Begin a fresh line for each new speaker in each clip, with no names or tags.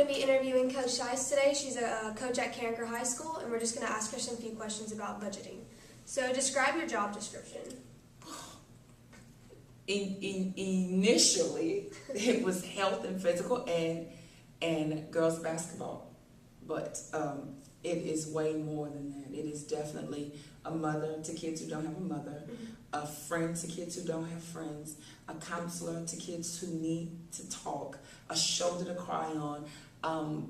to be interviewing Coach Shice today. She's a coach at Carricker High School, and we're just going to ask her some few questions about budgeting. So describe your job description.
Initially, it was health and physical and girls basketball, but it is way more than that. It is definitely a mother to kids who don't have a mother, a friend to kids who don't have friends, a counselor to kids who need to talk, a shoulder to cry on,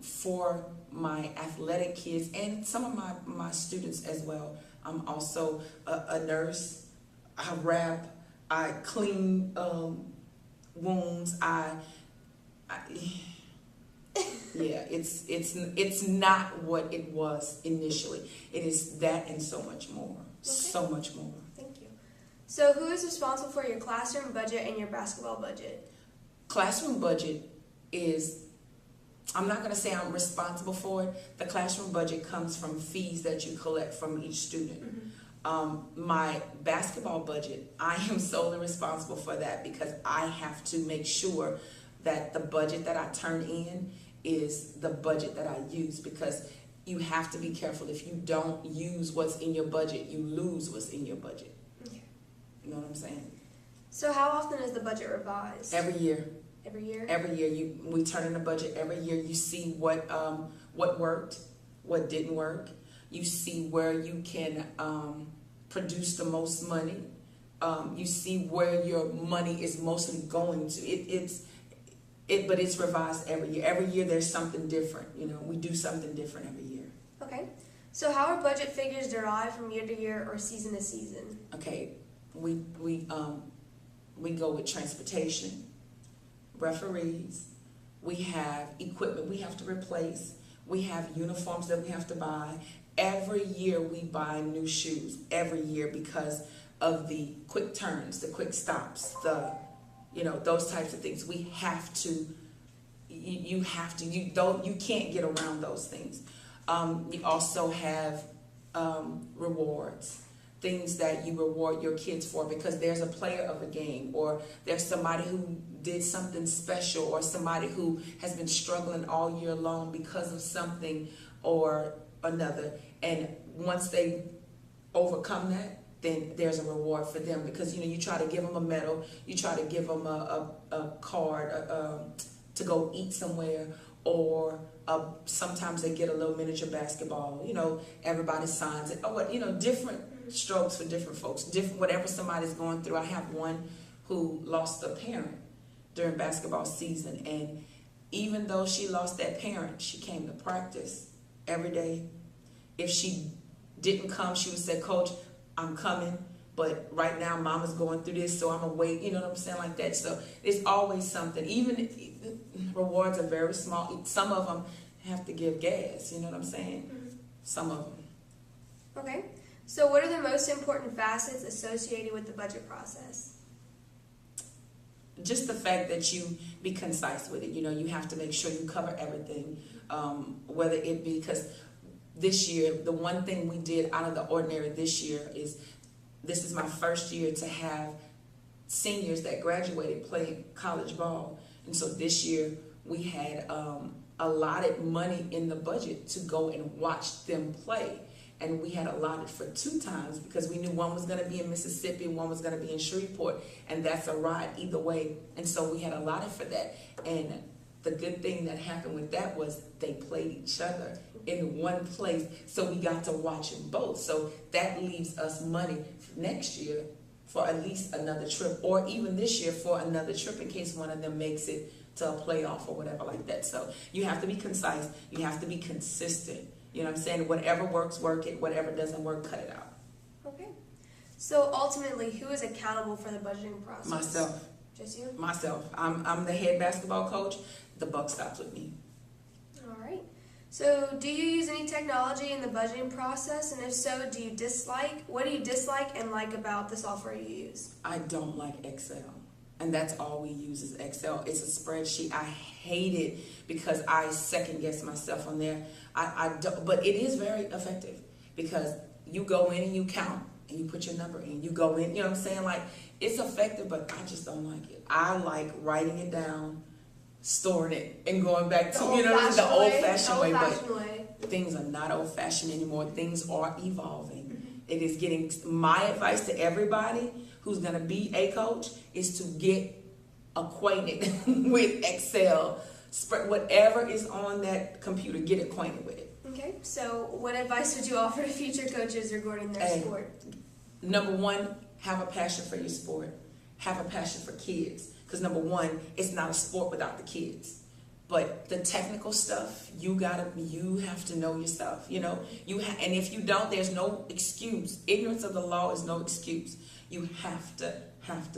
for my athletic kids and some of my students as well. I'm also a nurse. I wrap, I clean wounds, yeah, it's not what it was initially. It is that and so much more. Okay. So much more.
Thank you. So who is responsible for your classroom budget and your basketball budget?
Classroom budget is, I'm not going to say I'm responsible for it. The classroom budget comes from fees that you collect from each student. My basketball budget, I am solely responsible for that because I have to make sure that the budget that I turn in is the budget that I use, because you have to be careful. If you don't use what's in your budget, you lose what's in your budget.
Okay.
You know what I'm saying?
So how often is the budget revised?
Every year.
Every year?
Every year. We turn in a budget every year. You see what worked, what didn't work. You see where you can produce the most money. You see where your money is mostly going to. But it's revised every year. Every year there's something different. You know, we do something different every year.
Okay. So how are budget figures derived from year to year or season to season?
Okay, we go with transportation, referees, we have equipment we have to replace, we have uniforms that we have to buy. Every year we buy new shoes, every year, because of the quick turns, the quick stops, those types of things. We have to, you can't get around those things. You also have rewards, things that you reward your kids for because there's a player of a game, or there's somebody who did something special, or somebody who has been struggling all year long because of something or another. And once they overcome that, then there's a reward for them, because you try to give them a medal, you try to give them a card to go eat somewhere, or sometimes they get a little miniature basketball. Everybody signs it. Different strokes for different folks. Different, whatever somebody's going through. I have one who lost a parent during basketball season, and even though she lost that parent, she came to practice every day. If she didn't come, she would say, "Coach, I'm coming, but right now mama's going through this, so I'm gonna wait," you know what I'm saying, like that. So it's always something. Even rewards are very small. Some of them have to give gas, you know what I'm saying? Some of them.
Okay. So what are the most important facets associated with the budget process?
Just the fact that you be concise with it. You have to make sure you cover everything, whether it be, because this year, the one thing we did out of the ordinary this year is, this is my first year to have seniors that graduated playing college ball. And so this year we had allotted money in the budget to go and watch them play. And we had allotted for 2 times because we knew one was going to be in Mississippi and one was going to be in Shreveport. And that's a ride either way. And so we had allotted for that. And the good thing that happened with that was they played each other in one place, so we got to watch them both. So that leaves us money next year for at least another trip, or even this year for another trip in case one of them makes it to a playoff or whatever like that. So you have to be concise, you have to be consistent. You know what I'm saying? Whatever works, work it. Whatever doesn't work, cut it out.
Okay. So ultimately, who is accountable for the budgeting process?
Myself.
Just you?
Myself. I'm the head basketball coach. The buck stops with me.
All right. So do you use any technology in the budgeting process? And if so, what do you dislike and like about the software you use?
I don't like Excel. And that's all we use is Excel. It's a spreadsheet. I hate it because I second guess myself on there. I don't, but it is very effective because you go in and you count and you put your number in. You go in, you know what I'm saying? Like, it's effective, but I just don't like it. I like writing it down storing it and going back to,
The
you know, the old-fashioned way. But
old-fashioned way.
things are not old-fashioned anymore. Things are evolving. It is getting, my advice to everybody who's going to be a coach is to get acquainted with Excel. Whatever is on that computer, get acquainted with it.
Okay, so what advice would you offer to future coaches regarding their sport?
Number one, have a passion for your sport. Have a passion for kids. Because number one, it's not a sport without the kids. But the technical stuff, you have to know yourself. You know, and if you don't, there's no excuse. Ignorance of the law is no excuse. You have to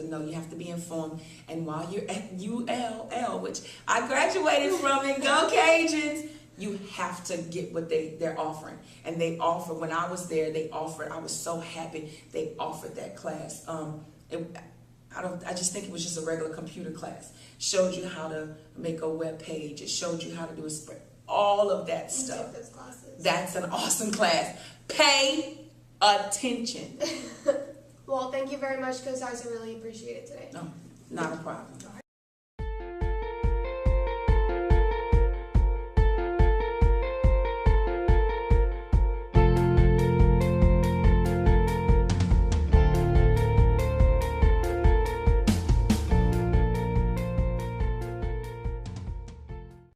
know. You have to be informed. And while you're at ULL, which I graduated from, and go Cajuns, you have to get what they're offering. And they offer, when I was there, I was so happy they offered that class. I just think it was just a regular computer class. Showed you how to make a web page. It showed you how to do a spread. All of that stuff.
Take those classes.
That's an awesome class. Pay attention.
Well, thank you very much, Coach Heiser. I really appreciate it today.
No, not a problem.
All right.